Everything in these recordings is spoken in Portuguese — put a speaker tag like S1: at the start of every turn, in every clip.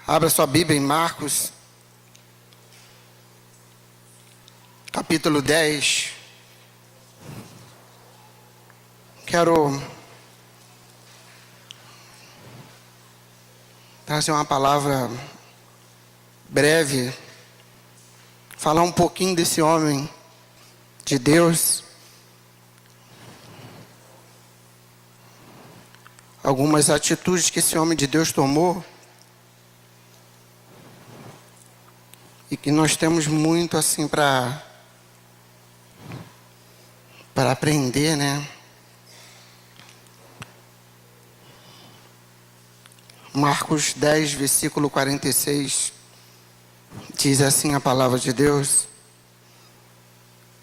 S1: Abra sua Bíblia em Marcos, capítulo 10. Quero trazer uma palavra breve, falar um pouquinho desse homem de Deus. Algumas atitudes que esse homem de Deus tomou e que nós temos muito assim para aprender, né? Marcos 10, versículo 46, diz assim a palavra de Deus: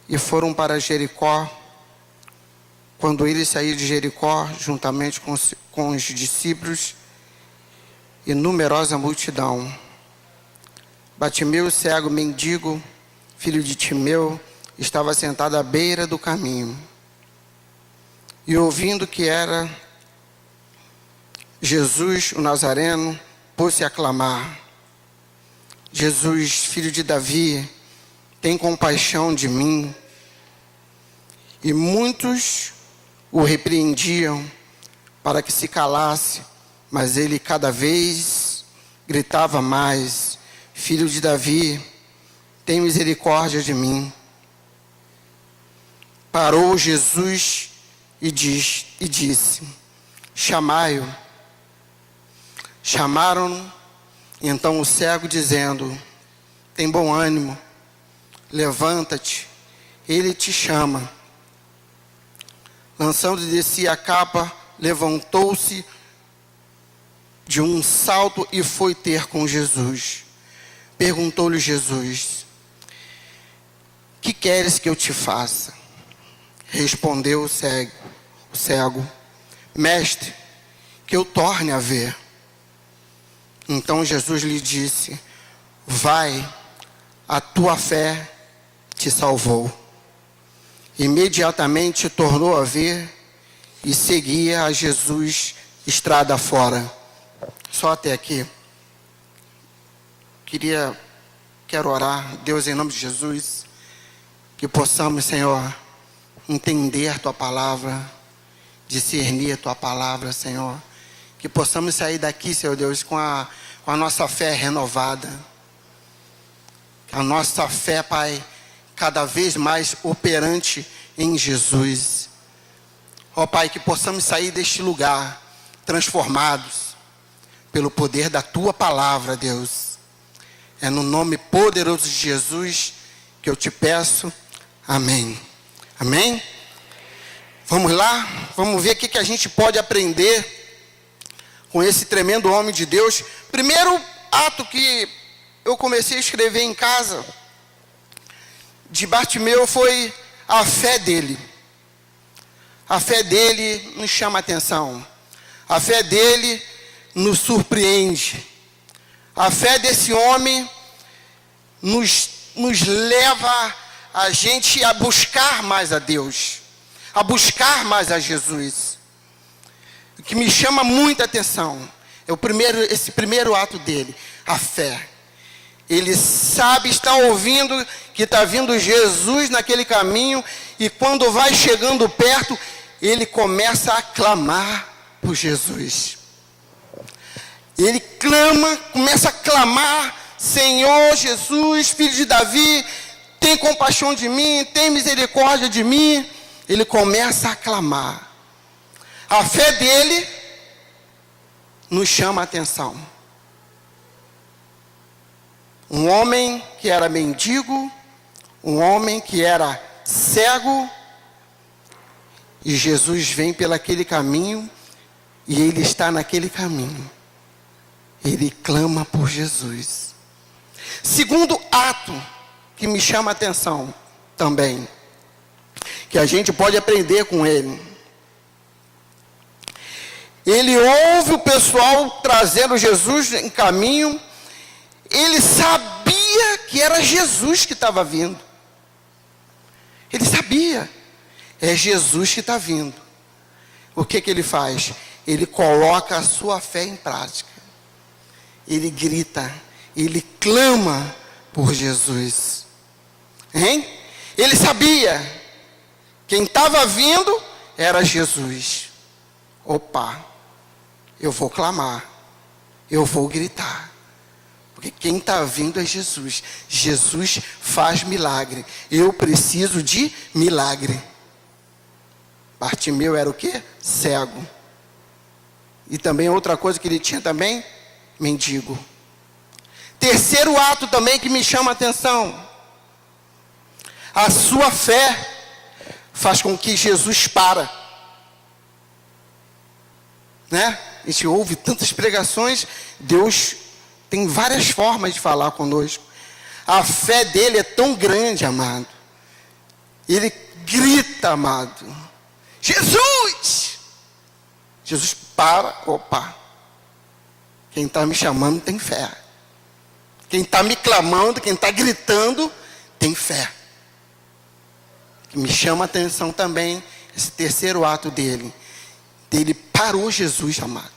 S1: e foram para Jericó. Quando ele saiu de Jericó, juntamente com os discípulos e numerosa multidão, Bartimeu, cego, mendigo, filho de Timeu, estava sentado à beira do caminho. E ouvindo que era Jesus, o Nazareno, pôs-se a clamar: Jesus, filho de Davi, tem compaixão de mim. E muitos o repreendiam para que se calasse, mas ele cada vez gritava mais: Filho de Davi, tem misericórdia de mim. Parou Jesus e disse: chamai-o. Chamaram-no, então o cego, dizendo: tem bom ânimo, levanta-te, ele te chama. Lançando de si a capa, levantou-se de um salto e foi ter com Jesus. Perguntou-lhe Jesus: que queres que eu te faça? Respondeu o cego: mestre, que eu torne a ver. Então Jesus lhe disse: vai, a tua fé te salvou. Imediatamente tornou a ver e seguia a Jesus estrada fora. Só até aqui. Quero orar, Deus, em nome de Jesus, que possamos, Senhor, entender a tua palavra, discernir a tua palavra, Senhor. Que possamos sair daqui, Senhor Deus, com a nossa fé renovada. A nossa fé, Pai, cada vez mais operante em Jesus. Ó Pai, que possamos sair deste lugar transformados pelo poder da tua palavra, Deus. É no nome poderoso de Jesus que eu te peço. Amém. Amém? Vamos lá? Vamos ver o que a gente pode aprender com esse tremendo homem de Deus. Primeiro ato que eu comecei a escrever em casa de Bartimeu foi a fé dele. A fé dele nos chama a atenção. A fé dele nos surpreende. A fé desse homem nos leva a gente a buscar mais a Deus, a buscar mais a Jesus. O que me chama muita atenção é esse primeiro ato dele, a fé. Ele sabe, está ouvindo que está vindo Jesus naquele caminho, e quando vai chegando perto, ele começa a clamar por Jesus. Ele começa a clamar: Senhor Jesus, filho de Davi, tem compaixão de mim, tem misericórdia de mim. Ele começa a clamar. A fé dele nos chama a atenção. Um homem que era mendigo, um homem que era cego, e Jesus vem pelaquele caminho, e ele está naquele caminho. Ele clama por Jesus. Segundo ato que me chama a atenção também, que a gente pode aprender com ele. Ele ouve o pessoal trazendo Jesus em caminho. Ele sabia que era Jesus que estava vindo. Ele sabia. É Jesus que está vindo. O que ele faz? Ele coloca a sua fé em prática. ele grita, ele clama por Jesus. Hein? Ele sabia, quem estava vindo era Jesus. Opa, eu vou clamar, eu vou gritar, porque quem está vindo é Jesus. Jesus faz milagre, eu preciso de milagre. Bartimeu era o quê? Cego. E também outra coisa que ele tinha também, mendigo. Terceiro ato também que me chama a atenção, a sua fé faz com que Jesus para, né? A gente ouve tantas pregações, Deus tem várias formas de falar conosco. A fé dele é tão grande, amado, ele grita, amado, Jesus! Jesus para, opa, quem está me chamando tem fé, quem está me clamando, quem está gritando tem fé. Que me chama a atenção também esse terceiro ato dele parou Jesus, amado.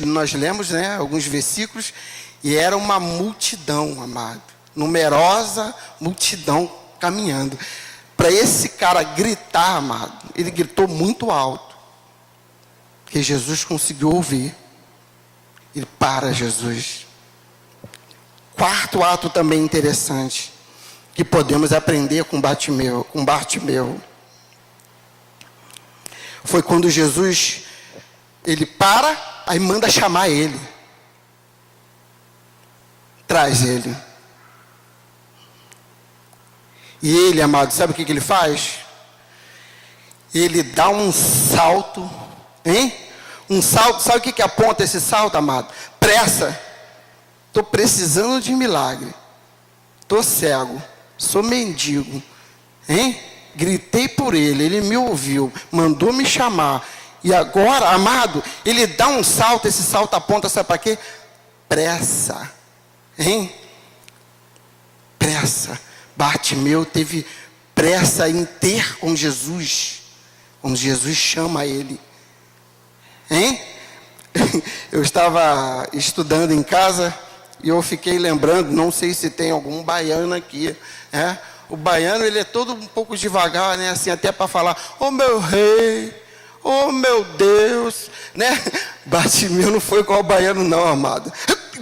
S1: Nós lemos, né, alguns versículos, e era uma multidão, amado, numerosa multidão caminhando. Para esse cara gritar, amado, ele gritou muito alto, porque Jesus conseguiu ouvir. Ele para Jesus. Quarto ato também interessante, que podemos aprender com Bartimeu, foi quando Jesus, ele para, aí manda chamar ele, traz ele. E ele, amado, sabe o que ele faz? Ele dá um salto, hein? Um salto, sabe o que aponta esse salto, amado? Pressa. Estou precisando de milagre. Estou cego. Sou mendigo. Hein? Gritei por ele. Ele me ouviu. Mandou me chamar. E agora, amado, ele dá um salto. Esse salto aponta, sabe para quê? Pressa. Hein? Pressa. Bartimeu teve pressa em ter com Jesus. Quando Jesus chama ele. Hein? Eu estava estudando em casa e eu fiquei lembrando, não sei se tem algum baiano aqui, né? O baiano, ele é todo um pouco devagar, né? Assim, até para falar, oh meu rei, oh meu Deus, né? Bartimeu não foi igual o baiano não, amado.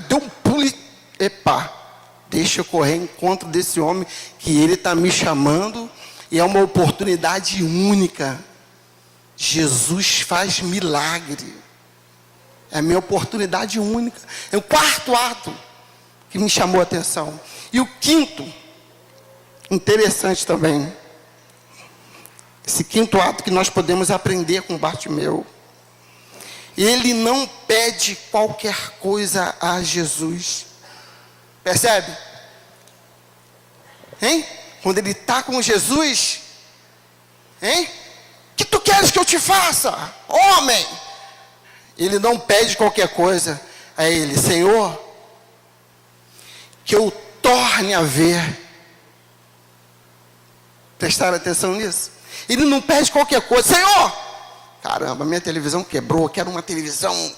S1: Deu um pulo e, epa, deixa eu correr em encontro desse homem que ele está me chamando e é uma oportunidade única. Jesus faz milagre. É a minha oportunidade única. É o quarto ato que me chamou a atenção. E o quinto, interessante também. Esse quinto ato que nós podemos aprender com Bartimeu. Ele não pede qualquer coisa a Jesus. Percebe? Hein? Quando ele está com Jesus, hein? Que tu queres que eu te faça, homem? Ele não pede qualquer coisa a ele. Senhor, que eu torne a ver. Prestaram atenção nisso? Ele não pede qualquer coisa. Senhor, caramba, minha televisão quebrou, quero uma televisão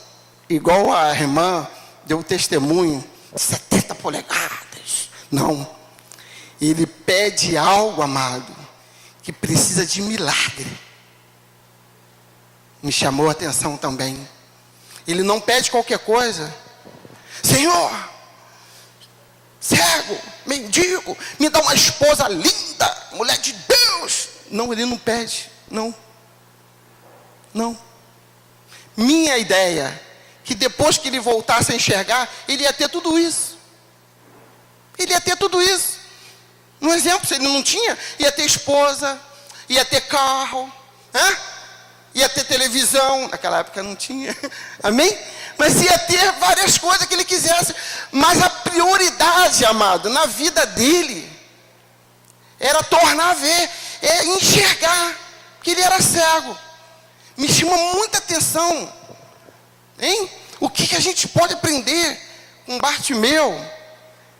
S1: igual a irmã deu testemunho, 70 polegadas. Não. Ele pede algo, amado, que precisa de milagre. Me chamou a atenção também. Ele não pede qualquer coisa. Senhor, cego, mendigo, me dá uma esposa linda, mulher de Deus. Não, ele não pede. Não. Não. Minha ideia, que depois que ele voltasse a enxergar, ele ia ter tudo isso. Ele ia ter tudo isso. Um exemplo, se ele não tinha, ia ter esposa, ia ter carro, ia ter televisão. Naquela época não tinha, amém? Mas ia ter várias coisas que ele quisesse. Mas a prioridade, amado, na vida dele, era tornar a ver, é enxergar, que ele era cego. Me chama muita atenção, hein? O que a gente pode aprender com Bartimeu?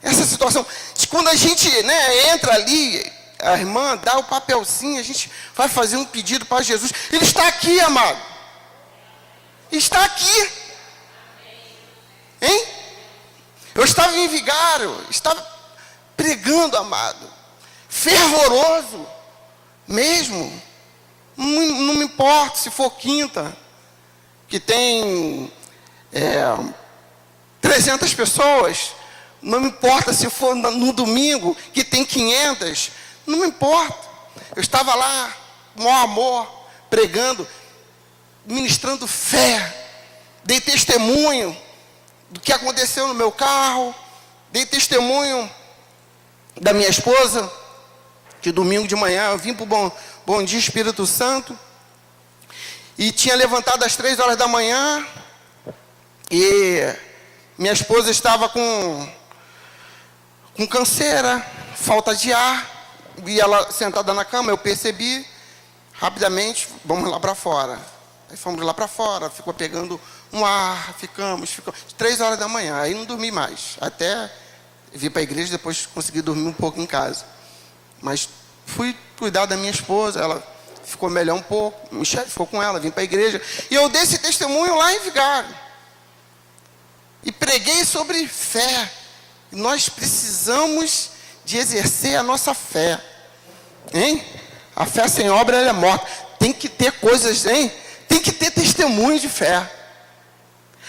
S1: Essa situação, de quando a gente, né, entra ali, a irmã dá o papelzinho, a gente vai fazer um pedido para Jesus. Ele está aqui, amado. Está aqui. Eu estava em Vigário, estava pregando, amado, fervoroso mesmo. Não me importa se for quinta, que tem 300 pessoas. Não me importa se for no domingo, que tem 500. Não me importa. Eu estava lá, com maior amor, pregando, ministrando fé. Dei testemunho do que aconteceu no meu carro. Dei testemunho da minha esposa, que domingo de manhã eu vim para o Bom Dia Espírito Santo. E tinha levantado às 3 horas da manhã. E minha esposa estava com canseira, falta de ar. E ela sentada na cama, eu percebi. Rapidamente, vamos lá para fora. Aí fomos lá para fora, ficou pegando um ar, ficamos 3 horas da manhã. Aí não dormi mais. Até vir para a igreja, depois consegui dormir um pouco em casa. Mas fui cuidar da minha esposa, ela ficou melhor um pouco, o chefe ficou com ela, vim para a igreja. E eu dei esse testemunho lá em Vigário. E preguei sobre fé. Nós precisamos de exercer a nossa fé. Hein? A fé sem obra, ela é morta. Tem que ter coisas, hein? Tem que ter testemunho de fé.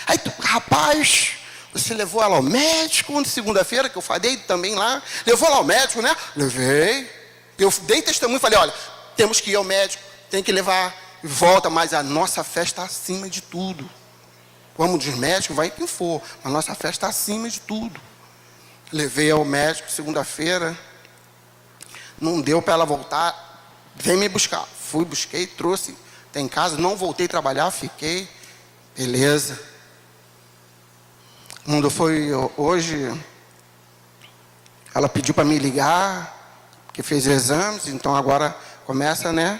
S1: Aí, rapaz, você levou ela ao médico na segunda-feira, que eu falei também lá. Levou ela ao médico, né? Levei. Eu dei testemunho e falei, olha, temos que ir ao médico, tem que levar, volta, mas a nossa fé está acima de tudo. Vamos dos médicos, vai quem for, mas a nossa fé está acima de tudo. Levei ao médico segunda-feira, não deu para ela voltar, vem me buscar. Fui, busquei, trouxe, tem em casa, não voltei a trabalhar, fiquei, beleza. Quando foi hoje, ela pediu para me ligar, que fez exames, então agora começa, né?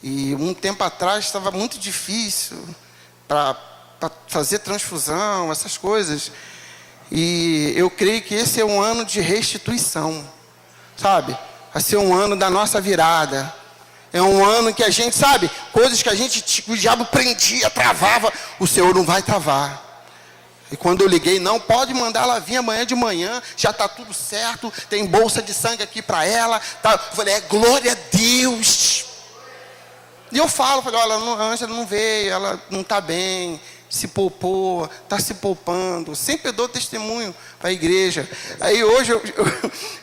S1: E um tempo atrás estava muito difícil para fazer transfusão, essas coisas. E eu creio que esse é um ano de restituição, sabe? Vai ser um ano da nossa virada. É um ano que a gente, sabe, coisas que o diabo prendia, travava, o Senhor não vai travar. E quando eu liguei, não, pode mandar ela vir amanhã de manhã, já está tudo certo, tem bolsa de sangue aqui para ela. Tá. Eu falei, glória a Deus. E eu falei, olha, a Ângela não veio, ela não está bem, se poupou, está se poupando. Sempre dou testemunho para a igreja. Aí hoje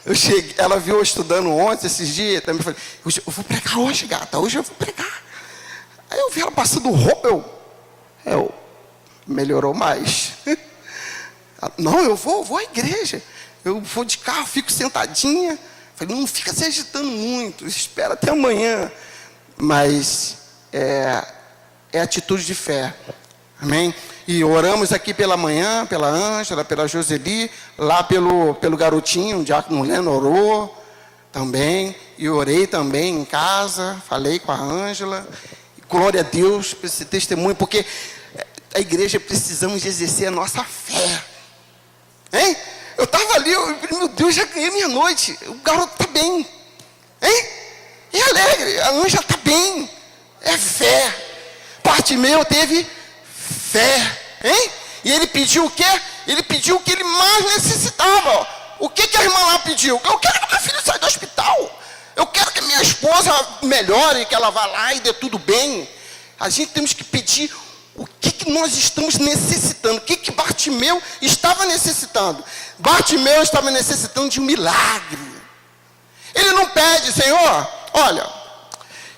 S1: eu cheguei, ela viu eu estudando ontem, esses dias, também falei, eu vou pregar hoje, gata, hoje eu vou pregar. Aí eu vi ela passando roupa, melhorou mais. Não, eu vou à igreja. Eu vou de carro, fico sentadinha. Falei, não fica se agitando muito, espera até amanhã. Mas é atitude de fé. Amém? E oramos aqui pela manhã, pela Ângela, pela Joseli, lá pelo garotinho, o diácono Leno orou também. E orei também em casa, falei com a Ângela. Glória a Deus por esse testemunho, porque a igreja precisamos de exercer a nossa fé. Hein? Eu estava ali, meu Deus, já ganhei minha noite. O garoto está bem. Hein? E alegre, a Ângela está bem. É fé. Bartimeu teve fé. Hein? E ele pediu o quê? Ele pediu o que ele mais necessitava. O que a irmã lá pediu? Eu quero que meu filho saia do hospital. Eu quero que minha esposa melhore, que ela vá lá e dê tudo bem. A gente temos que pedir o que nós estamos necessitando. O que Bartimeu estava necessitando? Bartimeu estava necessitando de um milagre. Ele não pede, Senhor, olha,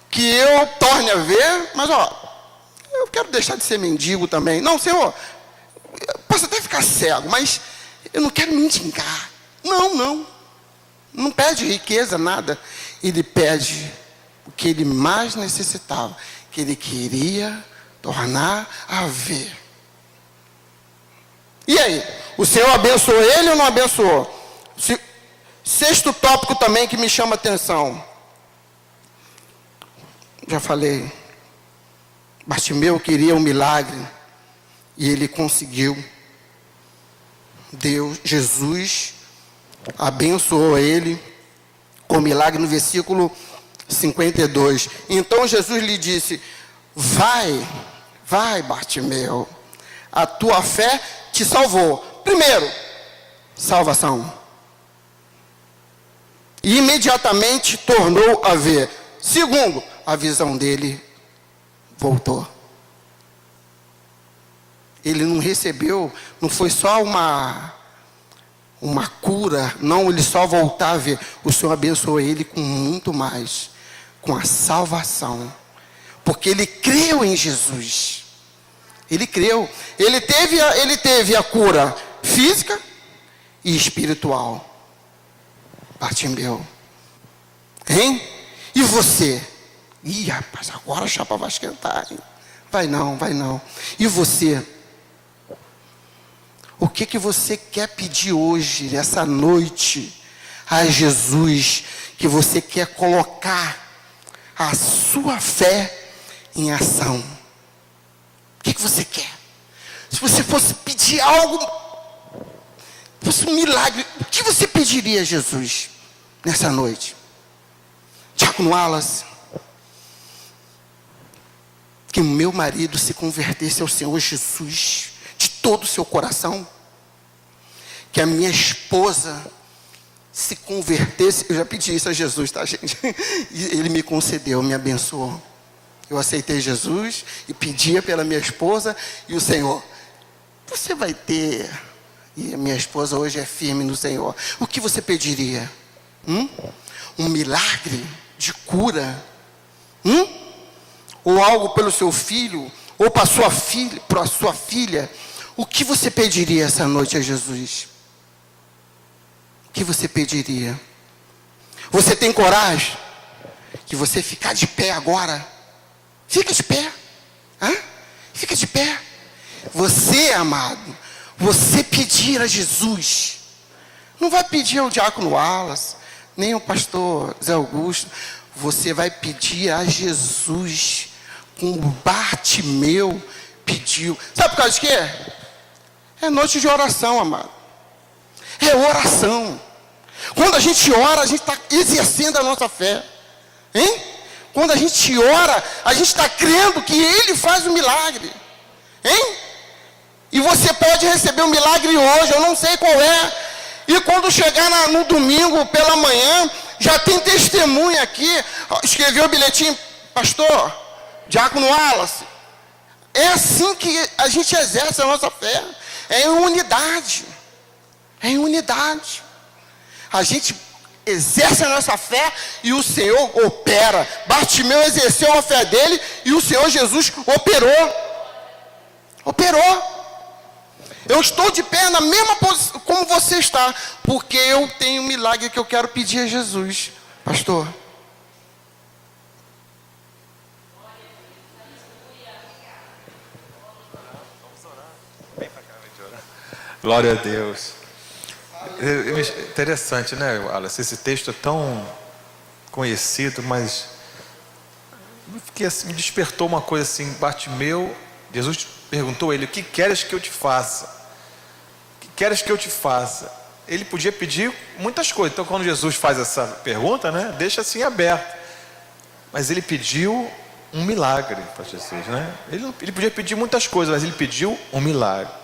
S1: que eu torne a ver, mas eu quero deixar de ser mendigo também. Não, Senhor, eu posso até ficar cego, mas eu não quero mendigar. Não pede riqueza, nada. Ele pede o que ele mais necessitava, que ele queria tornar a ver. E aí? O Senhor abençoou ele ou não abençoou? Sexto tópico também que me chama a atenção. Já falei. Bartimeu queria um milagre. E ele conseguiu. Jesus abençoou ele com milagre no versículo 52. Então Jesus lhe disse, vai Bartimeu, a tua fé te salvou. Primeiro, salvação. E imediatamente tornou a ver. Segundo, a visão dele voltou. Ele não recebeu, não foi só uma cura, não, ele só voltar a ver. O Senhor abençoou ele com muito mais, com a salvação, porque ele creu em Jesus. Ele creu. Ele teve a cura física e espiritual. Bartimeu. Hein? E você? Ih, rapaz, agora a chapa vai esquentar, hein? Vai não. E você? O que você quer pedir hoje, nessa noite, a Jesus, que você quer colocar a sua fé em ação? O que você quer? Se você fosse pedir algo, fosse um milagre, o que você pediria a Jesus nessa noite? Diácono Wallace, que o meu marido se convertesse ao Senhor Jesus de todo o seu coração, que a minha esposa se convertesse. Eu já pedi isso a Jesus, tá, gente? E ele me concedeu, me abençoou. Eu aceitei Jesus e pedia pela minha esposa, e o Senhor, você vai ter, e a minha esposa hoje é firme no Senhor. O que você pediria? Um milagre de cura? Ou algo pelo seu filho, ou para a sua filha? O que você pediria essa noite a Jesus? O que você pediria? Você tem coragem de você ficar de pé agora? Fica de pé. Fica de pé. Você, amado, você pedir a Jesus. Não vai pedir ao diácono Wallace, nem ao pastor Zé Augusto. Você vai pedir a Jesus, como Bartimeu pediu. Sabe por causa de quê? É noite de oração, amado. É oração. Quando a gente ora, a gente está exercendo a nossa fé. Hein? Quando a gente ora, a gente está crendo que Ele faz o milagre. Hein? E você pode receber um milagre hoje, eu não sei qual é. E quando chegar no domingo pela manhã, já tem testemunha aqui. Escreveu o bilhetinho, pastor, diácono Wallace. É assim que a gente exerce a nossa fé. É em unidade. É em unidade. A gente exerce a nossa fé e o Senhor opera. Bartimeu exerceu a fé dele e o Senhor Jesus operou. Eu estou de pé na mesma posição como você está, porque eu tenho um milagre que eu quero pedir a Jesus. Pastor.
S2: Glória a Deus. Interessante, né, Wallace? Esse texto é tão conhecido, mas me despertou uma coisa assim. Bartimeu, Jesus perguntou a ele: o que queres que eu te faça? O que queres que eu te faça? Ele podia pedir muitas coisas. Então, quando Jesus faz essa pergunta, né, deixa assim aberto. Mas ele pediu um milagre para Jesus, né? Ele podia pedir muitas coisas, mas ele pediu um milagre.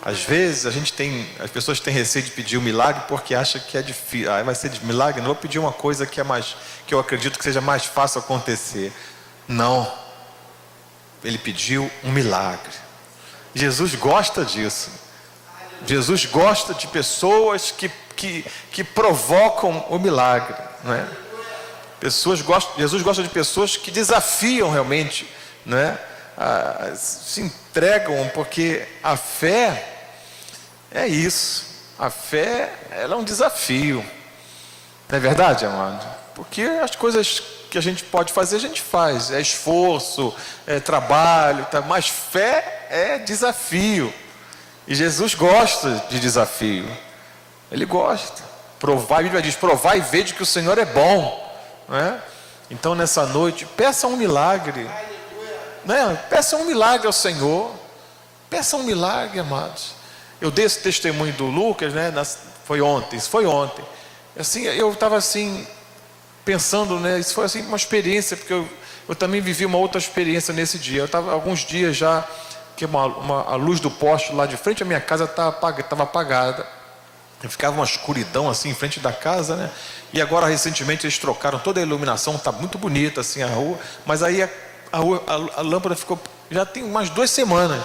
S2: Às vezes as pessoas têm receio de pedir um milagre porque acham que é difícil. Vai ser de milagre, não vou pedir uma coisa que eu acredito que seja mais fácil acontecer. Não. Ele pediu um milagre. Jesus gosta disso. Jesus gosta de pessoas que provocam o milagre, não é? Jesus gosta de pessoas que desafiam realmente, não é? Se entregam, porque a fé é isso. A fé, ela é um desafio. Não é verdade, amado? Porque as coisas que a gente pode fazer, a gente faz. É esforço, é trabalho, tá? Mas fé é desafio. E Jesus gosta de desafio. Ele gosta. A Bíblia diz: provai e vede que o Senhor é bom, não é? Então nessa noite, peça um milagre. Né? Peça um milagre ao Senhor. Peça um milagre, amados. Eu dei esse testemunho do Lucas, né? Foi ontem. Assim, eu estava assim pensando, né? Isso foi assim uma experiência, porque eu também vivi uma outra experiência nesse dia. Eu estava alguns dias já que a luz do poste lá de frente à minha casa estava apagada. ficava uma escuridão assim em frente da casa, né? E agora recentemente eles trocaram toda a iluminação, tá muito bonita assim a rua, mas aí a lâmpada ficou, já tem umas 2 semanas,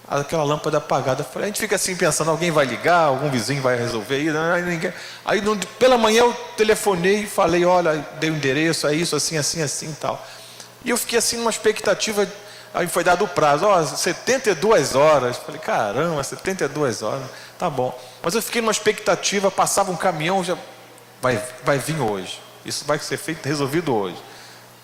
S2: aquela lâmpada apagada. A gente fica assim pensando, alguém vai ligar, algum vizinho vai resolver aí, ninguém. Aí pela manhã eu telefonei e falei, olha, dei o endereço, é isso, assim e tal. E eu fiquei assim numa expectativa. Aí foi dado o prazo, 72 horas. Falei, caramba, 72 horas, tá bom. Mas eu fiquei numa expectativa, passava um caminhão, já vai vir hoje. Isso vai ser feito, resolvido hoje.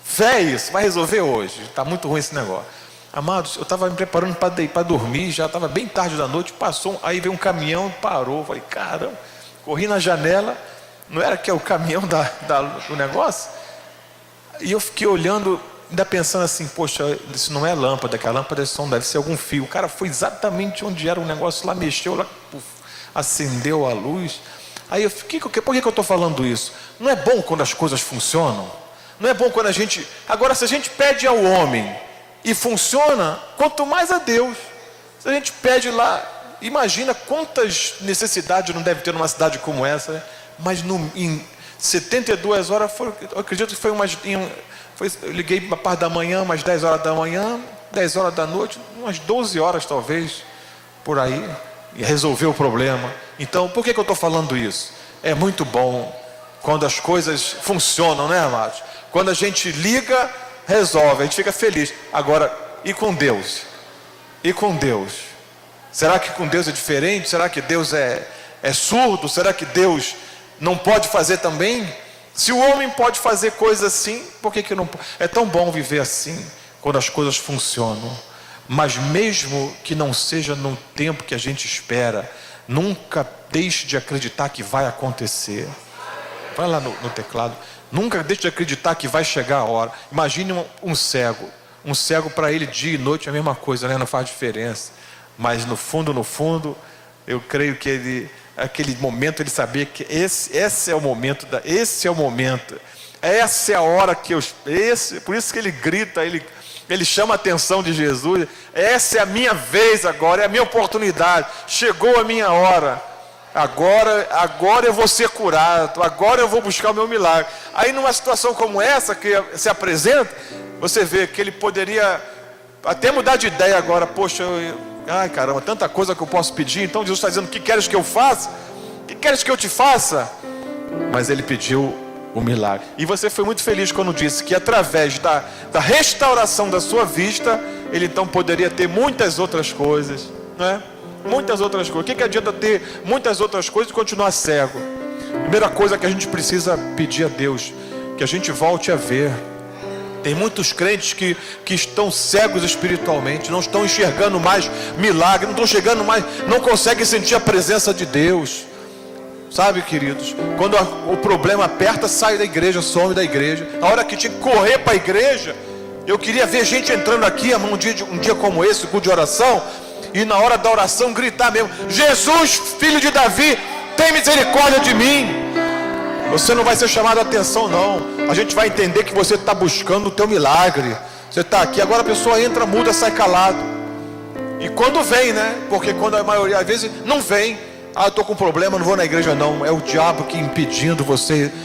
S2: Fé é isso, vai resolver hoje. Está muito ruim esse negócio. Amados, eu estava me preparando para dormir, já estava bem tarde da noite, aí veio um caminhão, parou. Falei, caramba, corri na janela, não era que é o caminhão do negócio? E eu fiquei olhando, ainda pensando assim, poxa, isso não é lâmpada, que a lâmpada é som, deve ser algum fio. O cara foi exatamente onde era o negócio lá, mexeu lá, acendeu a luz. Aí eu fiquei, por que eu estou falando isso? Não é bom quando as coisas funcionam? Não é bom quando a gente... Agora, se a gente pede ao homem e funciona, quanto mais a Deus. Se a gente pede lá, imagina quantas necessidades não deve ter numa cidade como essa, né? Mas em 72 horas, eu acredito que foi eu liguei a parte da manhã, umas 10 horas da manhã, 10 horas da noite, umas 12 horas talvez, por aí, e resolveu o problema. Então, por que eu estou falando isso? É muito bom quando as coisas funcionam, né, amados? Quando a gente liga, resolve, a gente fica feliz. Agora, e com Deus? E com Deus? Será que com Deus é diferente? Será que Deus é surdo? Será que Deus não pode fazer também? Se o homem pode fazer coisas assim, por que não pode? É tão bom viver assim, quando as coisas funcionam. Mas mesmo que não seja no tempo que a gente espera, nunca deixe de acreditar que vai acontecer. Vai lá no teclado. Nunca deixe de acreditar que vai chegar a hora. Imagine um cego. Um cego, para ele dia e noite é a mesma coisa, né? Não faz diferença. Mas no fundo, eu creio que aquele momento ele sabia que esse é o momento, esse é o momento. Essa é a hora que por isso que ele grita, ele chama a atenção de Jesus. Essa é a minha vez agora, é a minha oportunidade. Chegou a minha hora. Agora eu vou ser curado. Agora eu vou buscar o meu milagre. Aí numa situação como essa que se apresenta, você vê que ele poderia até mudar de ideia agora. Poxa, ai caramba, tanta coisa que eu posso pedir. Então Jesus está dizendo, o que queres que eu faça? O que queres que eu te faça? Mas ele pediu o milagre. E você foi muito feliz quando disse que através da restauração da sua vista, ele então poderia ter muitas outras coisas, né? Muitas outras coisas. O que adianta ter muitas outras coisas e continuar cego? Primeira coisa que a gente precisa pedir a Deus, que a gente volte a ver. Tem muitos crentes que estão cegos espiritualmente, não estão enxergando mais milagre, não estão chegando mais, não conseguem sentir a presença de Deus. Sabe, queridos, quando o problema aperta, sai da igreja, some da igreja. A hora que tinha que correr para a igreja, eu queria ver gente entrando aqui um dia como esse, culto de oração, e na hora da oração gritar mesmo, Jesus, filho de Davi, tem misericórdia de mim. Você não vai ser chamado a atenção não. A gente vai entender que você está buscando o teu milagre. Você está aqui, agora a pessoa entra, muda, sai calado. E quando vem, né? Porque quando a maioria, às vezes, não vem. Eu estou com problema, não vou na igreja não. É o diabo que impedindo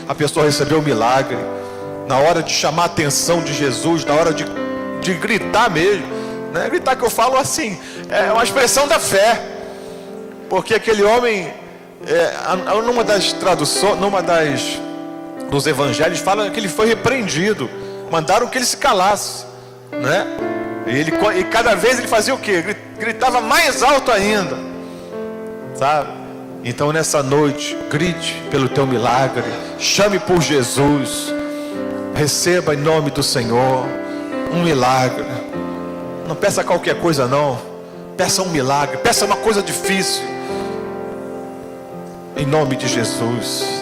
S2: a pessoa receber o milagre. Na hora de chamar a atenção de Jesus, na hora de gritar mesmo. Né? Gritar que eu falo assim, é uma expressão da fé. Porque aquele homem, numa das traduções, dos evangelhos, fala que ele foi repreendido. Mandaram que ele se calasse, né? E cada vez ele fazia o quê? Gritava mais alto ainda, sabe? Então nessa noite, grite pelo teu milagre, chame por Jesus, receba em nome do Senhor um milagre. Não peça qualquer coisa não, peça um milagre, peça uma coisa difícil, em nome de Jesus.